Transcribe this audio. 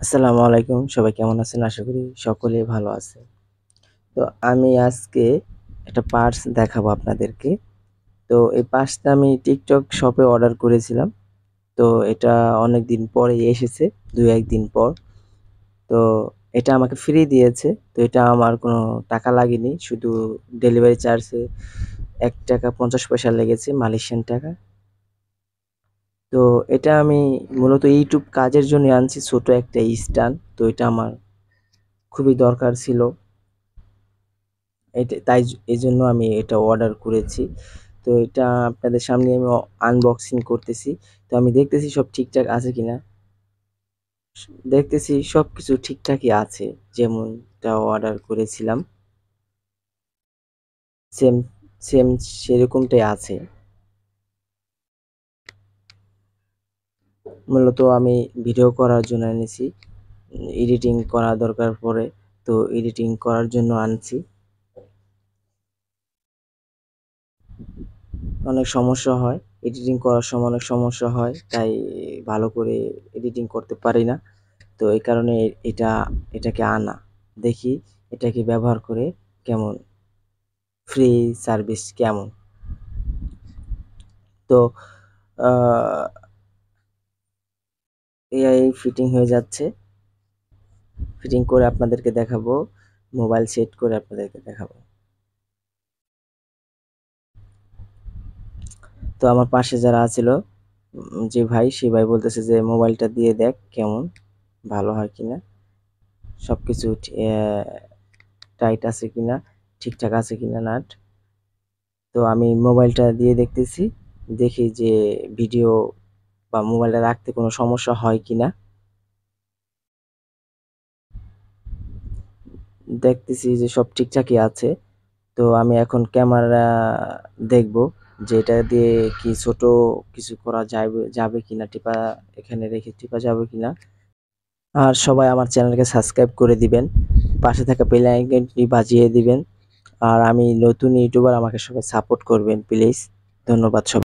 আসসালামু আলাইকুম। সবাই কেমন আছেন? আশা করি সকলেই ভালো আছে। তো আমি আজকে একটা পার্স দেখাবো আপনাদেরকে। তো এই পার্সটা আমি টিকটক শপে অর্ডার করেছিলাম। তো এটা অনেকদিন পরেই এসেছে, ২-১ দিন পর। তো এটা আমাকে ফ্রি দিয়েছে। তো এটা আমার কোনো টাকা লাগেনি। শুধু ডেলিভারি চার্জে ৳১.৫০ লেগেছে, মালয়েশিয়ান টাকা। তো এটা আমি মূলত ইউটিউব কাজের জন্য আনছি, ছোট একটা স্ট্যান্ড। তো এটা আমার খুবই দরকার ছিল। এজন্য আমি এটা অর্ডার করেছি। তো এটা আপনাদের সামনে আমি আনবক্সিং করতেছি। তো আমি দেখতেছি সব ঠিকঠাক আছে কিনা। দেখতেছি সবকিছু ঠিকঠাকই আছে। যেমনটা অর্ডার করেছিলাম সেম সেম সেরকমটাই আছে। মূলত আমি ভিডিও করার জন্য এনেছি। এডিটিং করা দরকার পড়ে। তো এডিটিং করার জন্য আনছি। অনেক সমস্যা হয়। এডিটিং করার সময় অনেক সমস্যা হয়। তাই ভালো করে এডিটিং করতে পারি না। তো এই কারণে এটাকে আনা। দেখি এটাকে ব্যবহার করে কেমন, ফ্রি সার্ভিস কেমন। তো আ এআই ফিটিং হয়ে যাচ্ছে। ফিটিং করে আপনাদেরকে দেখাবো। মোবাইল সেট করে আপনাদেরকে দেখাবো। তো আমার পাশে যারা আছিল, যে ভাই, সেই ভাই বলতেছে যে, "মোবাইলটা দিয়ে দেখ কেমন, ভালো হয় কিনা। সবকিছু টাইট আছে কিনা, ঠিকঠাক আছে কিনা নাট।" তো আমি মোবাইলটা দিয়ে দেখতেছি। দেখি যে ভিডিও বা মোবাইলটা রাখতে কোনো সমস্যা হয় কিনা। দেখতেছি যে সব ঠিকঠাকই আছে। তো আমি এখন ক্যামেরা দেখব যে এটা দিয়ে কি ছোট কিছু করা যাবে কিনা, এখানে রেখে টিপা যাবে কিনা। আর সবাই আমার চ্যানেলকে সাবস্ক্রাইব করে দিবেন। পাশে থাকা বেল আইকনটি বাজিয়ে দিবেন। আর আমি নতুন ইউটিউবার, আমাকে সবাই সাপোর্ট করবেন প্লিজ। ধন্যবাদ সবাই।